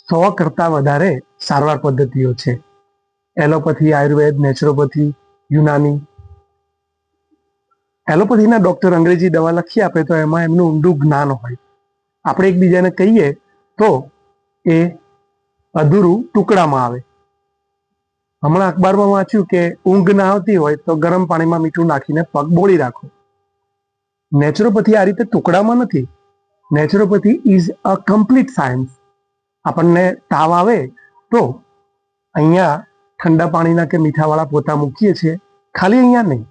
100 કરતાં વધારે સારવાર પદ્ધતિઓ છે. એલોપેથી, આયુર્વેદ, નેચરોપેથી, યુનાની. એલોપેથીના ડોક્ટર અંગ્રેજી દવા લખી આપે તો એમાં એમનું ઊંડું જ્ઞાન હોય. આપણે એકબીજાને કહીએ તો એ અધૂરું ટુકડામાં આવે. હમણાં અખબારમાં વાંચ્યું કે ઊંઘ ના આવતી હોય તો ગરમ પાણીમાં મીઠું નાખીને પગ બોળી રાખો. નેચરોપેથી આ રીતે ટુકડામાં નથી. Naturopathy is a complete science. આપણને તાવ આવે તો અહીંયા ઠંડા પાણીના કે મીઠાવાળા પોતા મૂકીએ છીએ. ખાલી અહીંયા નહીં,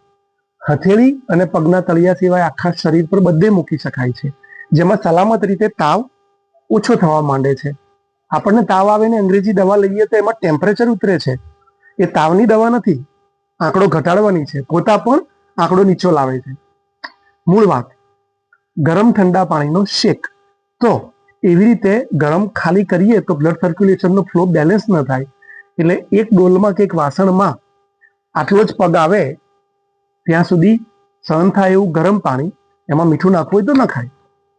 હથેળી અને પગના તળિયા સિવાય આખા શરીર પર બધે મૂકી શકાય છે, જેમાં સલામત રીતે તાવ ઓછો થવા માંડે છે. આપણને તાવ આવે ને અંગ્રેજી દવા લઈએ તો એમાં ટેમ્પરેચર ઉતરે છે. એ તાવની દવા નથી, આંકડો ઘટાડવાની છે. પોતા પણ આંકડો નીચો લાવે છે. મૂળ વાત, ગરમ ઠંડા પાણીનો શેક. તો એવી રીતે ગરમ ખાલી કરીએ તો બ્લડ સર્ક્યુલેશનનો ફ્લો બેલેન્સ ન થાય. એટલે એક ડોલમાં કે એક વાસણમાં આટલો જ પગ આવે ત્યાં સુધી સહન થાય એવું ગરમ પાણી, એમાં મીઠું નાખવું હોય તો નખાય,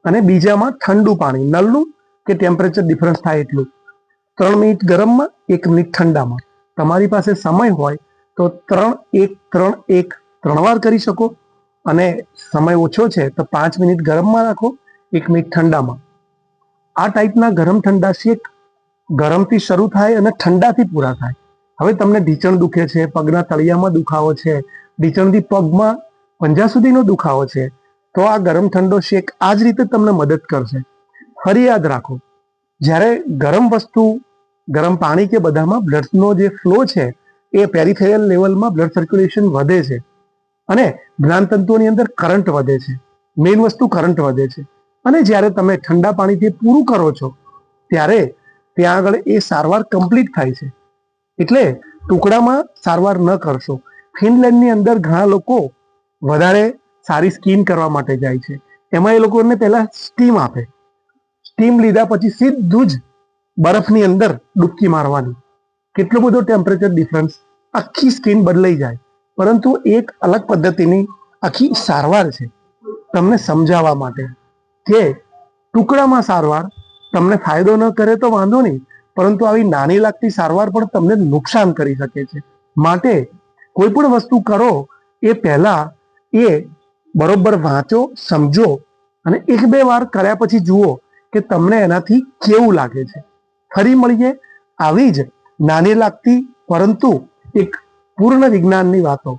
અને બીજામાં ઠંડુ પાણી, નળનું કે ટેમ્પરેચર ડિફરન્સ થાય એટલું. 3 મિનિટ ગરમમાં, 1 મિનિટ ઠંડામાં. તમારી પાસે સમય હોય તો 3-1-3-1 3 વાર કરી શકો, અને સમય ઓછો છે તો 5 મિનિટ ગરમમાં રાખો, 1 મિનિટ ઠંડામાં. આ ટાઈપના ગરમ ઠંડા શેક ગરમથી શરૂ થાય અને ઠંડાથી પૂરા થાય. હવે તમને ઢીંચણ દુખે છે, પગના તળિયામાં દુખાવો છે, ઢીંચણથી પગમાં પંજા સુધીનો દુખાવો છે, તો આ ગરમ ઠંડો શેક આ જ રીતે તમને મદદ કરશે. ફરી યાદ રાખો, જ્યારે ગરમ વસ્તુ, ગરમ પાણી કે બધામાં બ્લડનો જે ફ્લો છે એ પેરિફેરલ લેવલમાં બ્લડ સર્ક્યુલેશન વધે છે, અને જ્ઞાનતંતુઓની અંદર કરંટ વધે છે. મેઇન વસ્તુ કરંટ વધે છે. અને જ્યારે તમે ઠંડા પાણીથી પૂરું કરો છો ત્યારે ત્યાં આગળ એ સારવાર કમ્પ્લીટ થાય છે. એટલે ટુકડામાં સારવાર ન કરશો. ફિનલેન્ડની અંદર ઘણા લોકો વધારે સારી સ્કીન કરવા માટે જાય છે. એમાં એ લોકોને પહેલા સ્ટીમ આપે. સ્ટીમ લીધા પછી સીધું જ બરફની અંદર ડૂબકી મારવાની. કેટલો બધો ટેમ્પરેચર ડિફરન્સ, આખી સ્કીન બદલાઈ જાય. પરંતુ એક અલગ પદ્ધતિની આખી સારવાર છે, તમને સમજાવવા માટે કે ટુકડામાં સારવાર તમને ફાયદો ન કરે તો વાંધો નહીં, પરંતુ આવી નાની લાગતી સારવાર પણ તમને નુકસાન કરી શકે છે. માટે કોઈ પણ વસ્તુ કરો એ પહેલા એ બરોબર વાંચો, સમજો, અને 1-2 વાર કર્યા પછી જુઓ કે તમને એનાથી કેવું લાગે છે. ફરી મળીએ આવી જ નાની લાગતી પરંતુ એક પૂર્ણ વિજ્ઞાનની વાતો